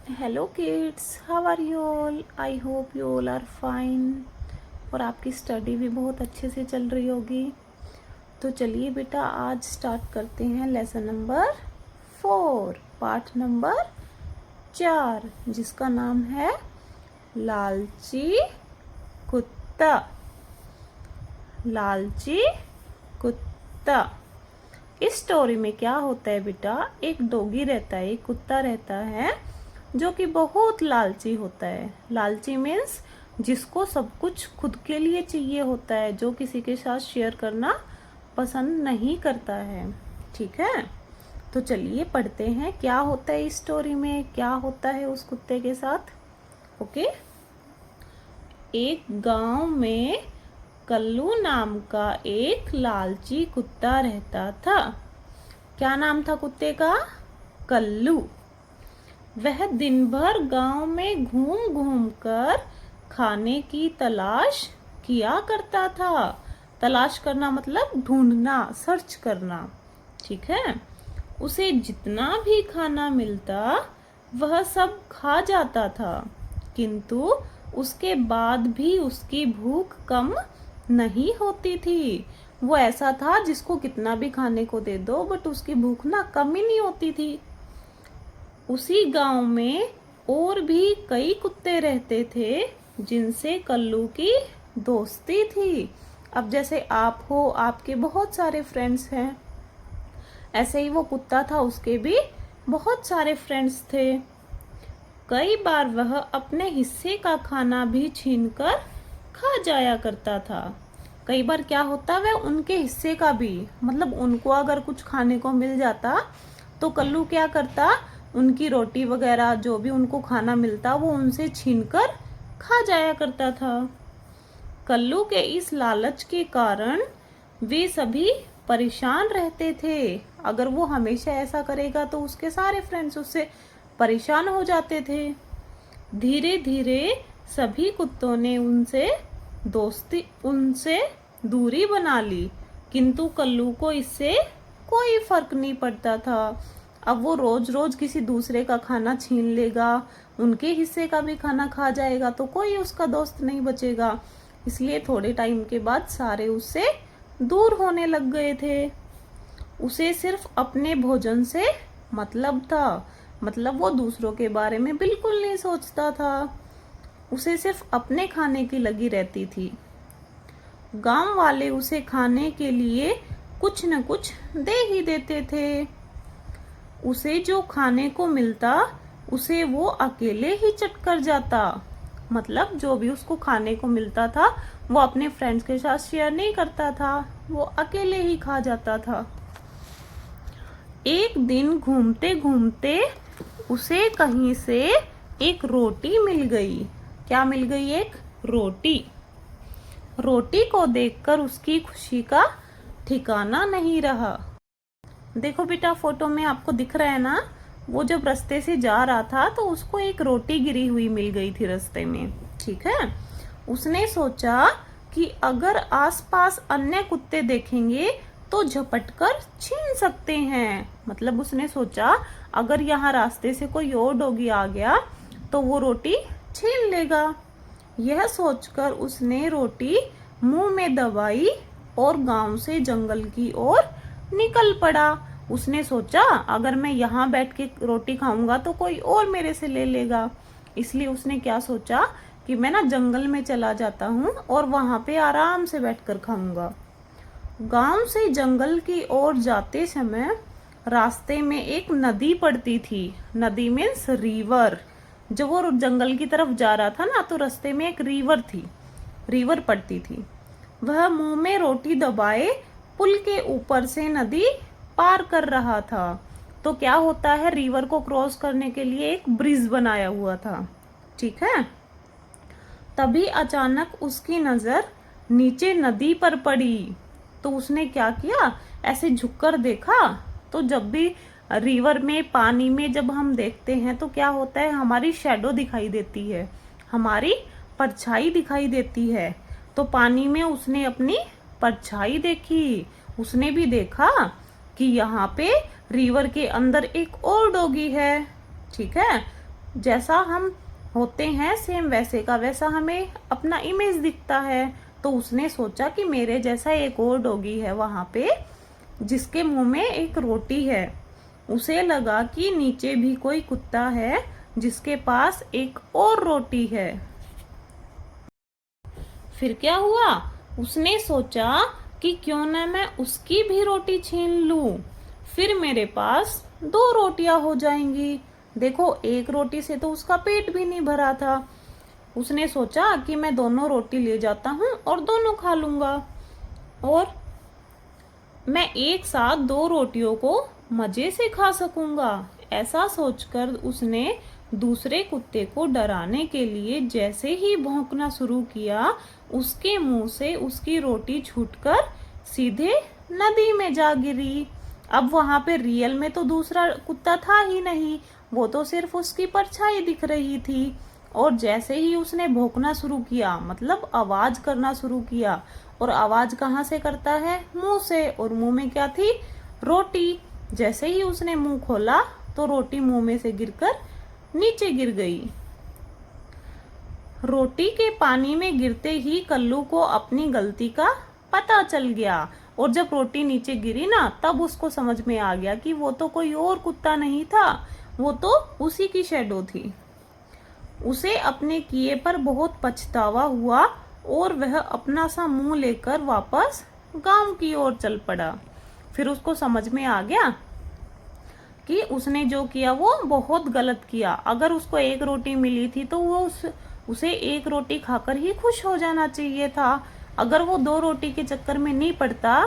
Hello kids, how are you all? I hope you all are fine और आपकी study भी बहुत अच्छे से चल रही होगी। तो चलिए बेटा, आज स्टार्ट करते हैं लेसन नंबर 4, पाठ नंबर 4, जिसका नाम है लालची कुत्ता। लालची कुत्ता। इस स्टोरी में क्या होता है बेटा, एक डॉगी रहता है, एक कुत्ता रहता है जो कि बहुत लालची होता है। लालची मीन्स जिसको सब कुछ खुद के लिए चाहिए होता है, जो किसी के साथ शेयर करना पसंद नहीं करता है। ठीक है, तो चलिए पढ़ते हैं क्या होता है इस स्टोरी में, क्या होता है उस कुत्ते के साथ। ओके। एक गांव में कल्लू नाम का एक लालची कुत्ता रहता था। क्या नाम था कुत्ते का? कल्लू। वह दिन भर गांव में घूम घूम कर खाने की तलाश किया करता था। तलाश करना मतलब ढूंढना, सर्च करना। ठीक है। उसे जितना भी खाना मिलता वह सब खा जाता था, किंतु उसके बाद भी उसकी भूख कम नहीं होती थी। वो ऐसा था जिसको कितना भी खाने को दे दो बट उसकी भूख ना कम ही नहीं होती थी। उसी गांव में और भी कई कुत्ते रहते थे जिनसे कल्लू की दोस्ती थी। अब जैसे आप हो, आपके बहुत सारे फ्रेंड्स हैं, ऐसे ही वो कुत्ता था, उसके भी बहुत सारे फ्रेंड्स थे। कई बार वह अपने हिस्से का खाना भी छीनकर खा जाया करता था। कई बार क्या होता, वह उनके हिस्से का भी, मतलब उनको अगर कुछ खाने को मिल जाता तो कल्लू क्या करता, उनकी रोटी वगैरह जो भी उनको खाना मिलता वो उनसे छीनकर खा जाया करता था। कल्लू के इस लालच के कारण वे सभी परेशान रहते थे। अगर वो हमेशा ऐसा करेगा तो उसके सारे फ्रेंड्स उससे परेशान हो जाते थे। धीरे धीरे सभी कुत्तों ने उनसे दूरी बना ली, किंतु कल्लू को इससे कोई फर्क नहीं पड़ता था। अब वो रोज रोज किसी दूसरे का खाना छीन लेगा, उनके हिस्से का भी खाना खा जाएगा तो कोई उसका दोस्त नहीं बचेगा। इसलिए थोड़े टाइम के बाद सारे उससे दूर होने लग गए थे। उसे सिर्फ अपने भोजन से मतलब था, मतलब वो दूसरों के बारे में बिल्कुल नहीं सोचता था। उसे सिर्फ अपने खाने की लगी रहती थी। गांव वाले उसे खाने के लिए कुछ न कुछ दे ही देते थे। उसे जो खाने को मिलता उसे वो अकेले ही चट कर जाता। मतलब जो भी उसको खाने को मिलता था वो अपने फ्रेंड्स के साथ शेयर नहीं करता था, वो अकेले ही खा जाता था। एक दिन घूमते घूमते उसे कहीं से एक रोटी मिल गई। क्या मिल गई? एक रोटी। रोटी को देखकर उसकी खुशी का ठिकाना नहीं रहा। देखो बेटा, फोटो में आपको दिख रहा है ना, वो जब रास्ते से जा रहा था तो उसको एक रोटी गिरी हुई मिल गई थी रास्ते में। ठीक है। उसने सोचा कि अगर आसपास अन्य कुत्ते देखेंगे तो झपट कर छीन सकते हैं। मतलब उसने सोचा अगर यहाँ रास्ते से कोई और डॉगी आ गया तो वो रोटी छीन लेगा। यह सोचकर उसने रोटी मुंह में दबाई और गांव से जंगल की ओर निकल पड़ा। उसने सोचा अगर मैं यहाँ बैठ के रोटी खाऊंगा तो कोई और मेरे से ले लेगा। इसलिए उसने क्या सोचा कि मैं ना जंगल में चला जाता हूँ और वहां पे आराम से बैठकर खाऊंगा। गांव से जंगल की ओर जाते समय रास्ते में एक नदी पड़ती थी। नदी मीन्स रिवर। जब वो जंगल की तरफ जा रहा था ना तो रास्ते में एक रिवर थी, रिवर पड़ती थी। वह मुंह में रोटी दबाए पुल के ऊपर से नदी पार कर रहा था। तो क्या होता है, रिवर को क्रॉस करने के लिए एक ब्रिज बनाया हुआ था। ठीक है। तभी अचानक उसकी नजर नीचे नदी पर पड़ी। तो उसने क्या किया, ऐसे झुककर देखा। तो जब भी रिवर में, पानी में जब हम देखते हैं तो क्या होता है, हमारी शैडो दिखाई देती है, हमारी परछाई दिखाई देती है। तो पानी में उसने अपनी परछाई देखी। उसने भी देखा कि यहाँ पे रिवर के अंदर एक और डॉगी है। ठीक है। जैसा हम होते हैं सेम वैसे का वैसा हमें अपना इमेज दिखता है। तो उसने सोचा कि मेरे जैसा एक और डॉगी है वहां पे जिसके मुंह में एक रोटी है। उसे लगा कि नीचे भी कोई कुत्ता है जिसके पास एक और रोटी है। फिर क्या हुआ, उसने सोचा कि क्यों ना मैं उसकी भी रोटी छीन लूं, फिर मेरे पास 2 रोटियां हो जाएंगी। देखो, एक रोटी से तो उसका पेट भी नहीं भरा था। उसने सोचा कि मैं दोनों रोटी ले जाता हूँ और दोनों खा लूंगा, और मैं एक साथ 2 रोटियों को मजे से खा सकूंगा। ऐसा सोचकर उसने दूसरे कुत्ते को डराने के लिए जैसे ही भौंकना शुरू किया, उसके मुंह से उसकी रोटी छूटकर सीधे नदी में जा गिरी। अब वहां पे रियल में तो दूसरा कुत्ता था ही नहीं, वो तो सिर्फ उसकी परछाई दिख रही थी। और जैसे ही उसने भौंकना शुरू किया, मतलब आवाज करना शुरू किया, और आवाज कहाँ से करता है, मुंह से, और मुंह में क्या थी, रोटी। जैसे ही उसने मुंह खोला तो रोटी मुंह में से गिरकर नीचे गिर गई। रोटी के पानी में गिरते ही कल्लू को अपनी गलती का पता चल गया, और जब रोटी नीचे गिरी ना, तब उसको समझ में आ गया कि वो तो कोई और कुत्ता नहीं था, वो तो उसी की शैडो थी। उसे अपने किए पर बहुत पछतावा हुआ और वह अपना सा मुंह लेकर वापस गांव की ओर चल पड़ा। फिर उसको समझ में आ गया कि उसने जो किया वो बहुत गलत किया। अगर उसको एक रोटी मिली थी तो वो उसे एक रोटी खाकर ही खुश हो जाना चाहिए था। अगर वो 2 रोटी के चक्कर में नहीं पड़ता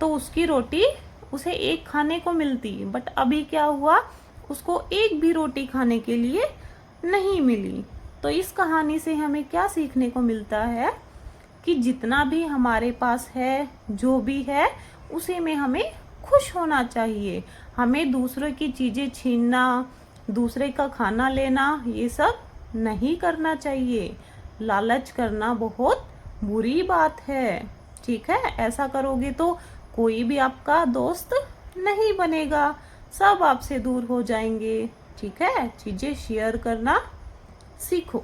तो उसकी रोटी उसे एक खाने को मिलती। बट अभी क्या हुआ, उसको एक भी रोटी खाने के लिए नहीं मिली। तो इस कहानी से हमें क्या सीखने को मिलता है कि जितना भी हमारे पास है, जो भी है, उसी में हमें खुश होना चाहिए। हमें दूसरों की चीजें छीनना, दूसरे का खाना लेना, ये सब नहीं करना चाहिए। लालच करना बहुत बुरी बात है। ठीक है, ऐसा करोगे तो कोई भी आपका दोस्त नहीं बनेगा, सब आपसे दूर हो जाएंगे। ठीक है, चीजें शेयर करना सीखो।